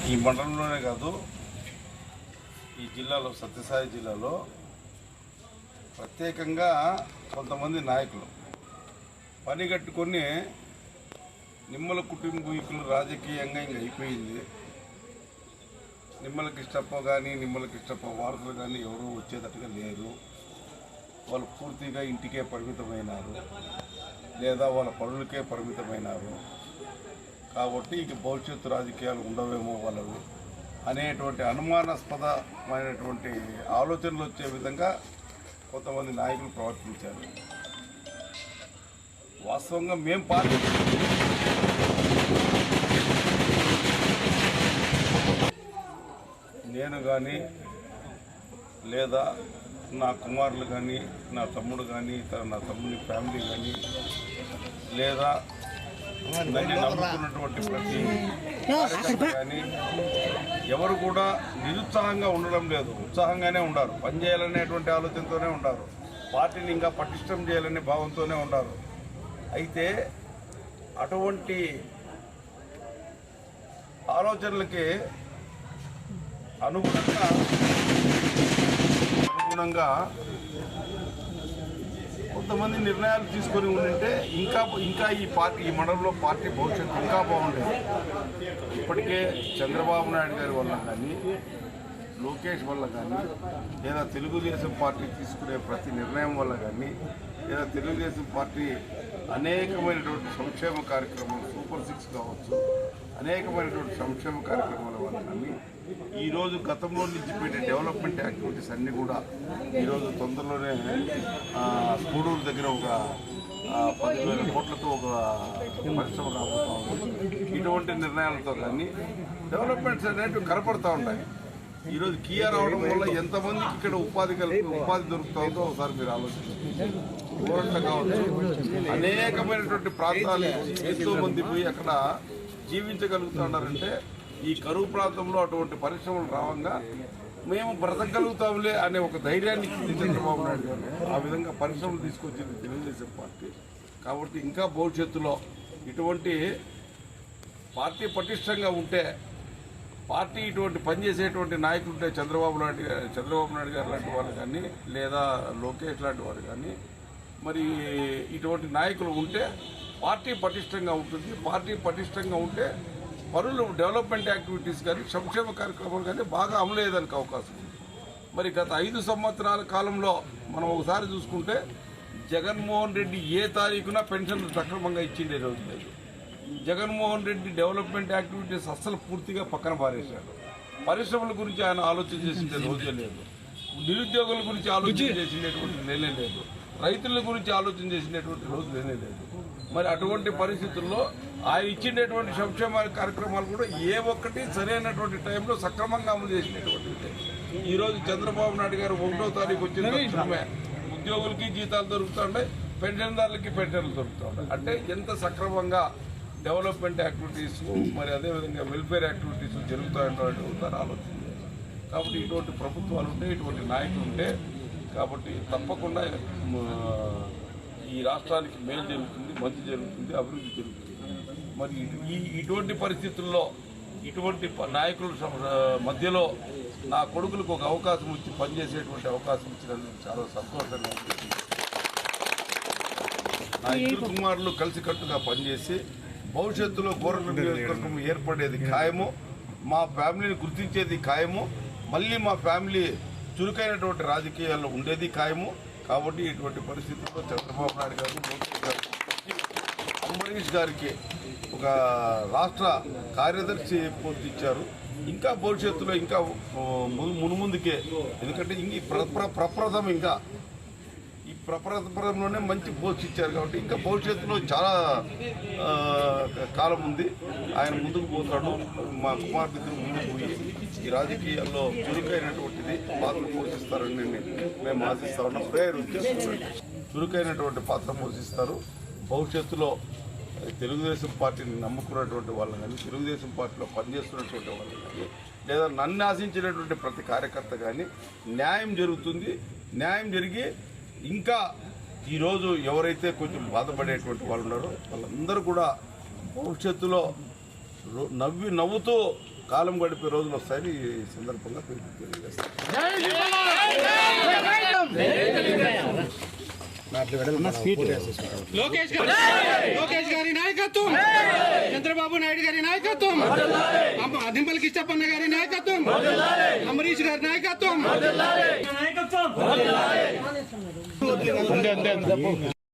ఈ మండలంలోనే కాదు, ఈ జిల్లాలో సత్యసాయి జిల్లాలో ప్రత్యేకంగా కొంతమంది నాయకులు పనిగట్టుకొని నిమ్మల కుటుంబీకులు రాజకీయంగా ఇంక అయిపోయింది. నిమ్మల కృష్ణప్ప కానీ నిమ్మల కృష్ణప్ప వారసులు కానీ ఎవరూ వచ్చేటట్టుగా లేరు. వాళ్ళు పూర్తిగా ఇంటికే పరిమితమైనారు లేదా వాళ్ళ పనులకే పరిమితమైనారు. కాబట్టి ఇక భవిష్యత్తు రాజకీయాలు ఉండవేమో వాళ్ళవి అనేటువంటి అనుమానాస్పదమైనటువంటి ఆలోచనలు వచ్చే విధంగా కొంతమంది నాయకులు ప్రవర్తించారు. వాస్తవంగా మేము పార్టీ నేను కానీ లేదా నా కుమారులు కానీ నా తమ్ముడు కానీ నా తమ్ముని ఫ్యామిలీ కానీ లేదా నన్ను నమ్ముకున్నటువంటి ప్రతి కానీ ఎవరు కూడా నిరుత్సాహంగా ఉండడం లేదు, ఉత్సాహంగానే ఉండారు. పనిచేయాలనేటువంటి ఆలోచనతోనే ఉండారు. పార్టీని ఇంకా పటిష్టం చేయాలనే భావంతోనే ఉండారు. అయితే అటువంటి ఆలోచనలకి అనుగుణంగా కొంతమంది నిర్ణయాలు తీసుకొని ఉంటే ఇంకా ఈ మండలంలో పార్టీ భవిష్యత్తు ఇంకా బాగుండేది. ఇప్పటికే చంద్రబాబు నాయుడు గారి వల్ల కానీ లోకేష్ వల్ల కానీ లేదా తెలుగుదేశం పార్టీ తీసుకునే ప్రతి నిర్ణయం వల్ల కానీ లేదా తెలుగుదేశం పార్టీ అనేకమైనటువంటి సంక్షేమ కార్యక్రమాలు సూపర్ 6 కావచ్చు, అనేకమైనటువంటి సంక్షేమ కార్యక్రమాల వల్ల కానీ ఈరోజు గతంలో నుంచి పెట్టే డెవలప్మెంట్ యాక్టివిటీస్ అన్నీ కూడా ఈరోజు తొందరలోనే కూడూరు దగ్గర ఒక 10,000 కోట్లతో ఒక పరిశ్రమ రాబోతూ ఉంది. ఇటువంటి నిర్ణయాలతో కానీ డెవలప్మెంట్స్ అనేవి కనపడుతూ ఉంటాయి. ఈరోజు కియా రావడం వల్ల ఎంతమందికి ఇక్కడ ఉపాధి దొరుకుతుందో ఒకసారి మీరు ఆలోచించారు. గోరంట కావచ్చు, అనేకమైనటువంటి ప్రాంతాలు ఎంతో మంది పోయి అక్కడ జీవించగలుగుతున్నారంటే ఈ కరువు ప్రాంతంలో అటువంటి పరిశ్రమలు రావంగా మేము బ్రతకగలుగుతాంలే అనే ఒక ధైర్యాన్ని ఇచ్చింది చంద్రబాబు నాయుడు గారు. ఆ విధంగా పరిశ్రమలు తీసుకొచ్చింది తెలుగుదేశం పార్టీ. కాబట్టి ఇంకా భవిష్యత్తులో ఇటువంటి పార్టీ పటిష్టంగా ఉంటే, పార్టీ ఇటువంటి పనిచేసేటువంటి నాయకులు ఉంటే చంద్రబాబు నాయుడు గారు లాంటి వాళ్ళు కానీ లేదా లోకేష్ లాంటి వారు కానీ మరి ఇటువంటి నాయకులు ఉంటే పార్టీ పటిష్టంగా ఉంటుంది. పార్టీ పటిష్టంగా ఉంటే పనులు డెవలప్మెంట్ యాక్టివిటీస్ కానీ సంక్షేమ కార్యక్రమాలు కానీ బాగా అమలయ్యేదానికి అవకాశం ఉంది. మరి గత 5 సంవత్సరాల కాలంలో మనం ఒకసారి చూసుకుంటే జగన్మోహన్ రెడ్డి ఏ తారీఖున పెన్షన్లు సక్రమంగా ఇచ్చిండే రోజు లేదు. జగన్మోహన్ రెడ్డి డెవలప్మెంట్ యాక్టివిటీస్ అస్సలు పూర్తిగా పక్కన పారేశాడు. పరిశ్రమల గురించి ఆయన ఆలోచన చేసిండే రోజే లేదు. నిరుద్యోగుల గురించి ఆలోచన చేసినటువంటి లేనే లేదు. రైతుల గురించి ఆలోచన చేసినటువంటి రోజు లేనే లేదు. మరి అటువంటి పరిస్థితుల్లో ఆయన ఇచ్చినటువంటి సంక్షేమ కార్యక్రమాలు కూడా ఏ ఒక్కటి సరైనటువంటి టైంలో సక్రమంగా అమలు చేసినటువంటి ఈరోజు చంద్రబాబు నాయుడు గారు 1వ తారీఖు వచ్చిన తక్షణమే ఉద్యోగులకి జీతాలు దొరుకుతుంటాయి, పెన్షన్దారులకి పెన్షన్లు దొరుకుతుంటాయి. అంటే ఎంత సక్రమంగా డెవలప్మెంట్ యాక్టివిటీస్ మరి అదేవిధంగా వెల్ఫేర్ యాక్టివిటీస్ జరుగుతాయంటే ఒకసారి ఆలోచన చేయాలి. కాబట్టి ఇటువంటి ప్రభుత్వాలు ఉంటే, ఇటువంటి నాయకులు ఉంటే కాబట్టి తప్పకుండా ఈ రాష్ట్రానికి మేలు జరుగుతుంది, మంచి జరుగుతుంది, అభివృద్ధి జరుగుతుంది. మరి ఇటువంటి పరిస్థితుల్లో ఇటువంటి నాయకుల మధ్యలో నా కొడుకులకు ఒక అవకాశం ఇచ్చి పనిచేసేటువంటి అవకాశం ఇచ్చినందుకు చాలా సంతోషంగా ఉంది. నా 2 కుమారులు కలిసికట్టుగా పనిచేసి భవిష్యత్తులో గోరంట్ల నియోజకవర్గం ఏర్పడేది ఖాయము, మా ఫ్యామిలీని గుర్తించేది ఖాయము, మళ్ళీ మా ఫ్యామిలీ చురుకైనటువంటి రాజకీయాల్లో ఉండేది ఖాయము. కాబట్టి ఇటువంటి పరిస్థితుల్లో చంద్రబాబు నాయుడు గారు, లోకేష్ గారు, అంబరీష్ గారికి ఒక రాష్ట్ర కార్యదర్శి పోస్ట్ ఇచ్చారు. ఇంకా భవిష్యత్తులో ఇంకా మునుముందుకే, ఎందుకంటే ఇంక ప్రప్రథం ఇంకా ఈ ప్రప్రథంలోనే మంచి పోస్ట్ ఇచ్చారు. కాబట్టి ఇంకా భవిష్యత్తులో చాలా కాలం ఉంది. ఆయన ముందుకు పోతాడు. మా కుమార్తె ముందుకు పోయి ఈ రాజకీయాల్లో చురుకైనటువంటిది పాత్ర పోషిస్తారని మేము ఆశిస్తా ఉన్నాం. ప్రేయర్ చురుకైనటువంటి పాత్ర పోషిస్తారు. భవిష్యత్తులో తెలుగుదేశం పార్టీని నమ్ముకున్నటువంటి వాళ్ళు కానీ, తెలుగుదేశం పార్టీలో పనిచేస్తున్నటువంటి వాళ్ళు కానీ, లేదా నన్ను ఆశించినటువంటి ప్రతి కార్యకర్త కానీ న్యాయం జరుగుతుంది. న్యాయం జరిగి ఇంకా ఈరోజు ఎవరైతే కొంచెం బాధపడేటువంటి వాళ్ళు ఉన్నారో వాళ్ళందరూ కూడా భవిష్యత్తులో నవ్వుతూ కాలం గడిపే రోజులు వస్తాయని ఈ సందర్భంగా తెలియజేస్తాను. లోకేష్ గారి నాయకత్వం, చంద్రబాబు నాయుడు గారి నాయకత్వం, దింపల కిష్టప్పన్న గారి నాయకత్వం, అంబరీష్ గారి నాయకత్వం.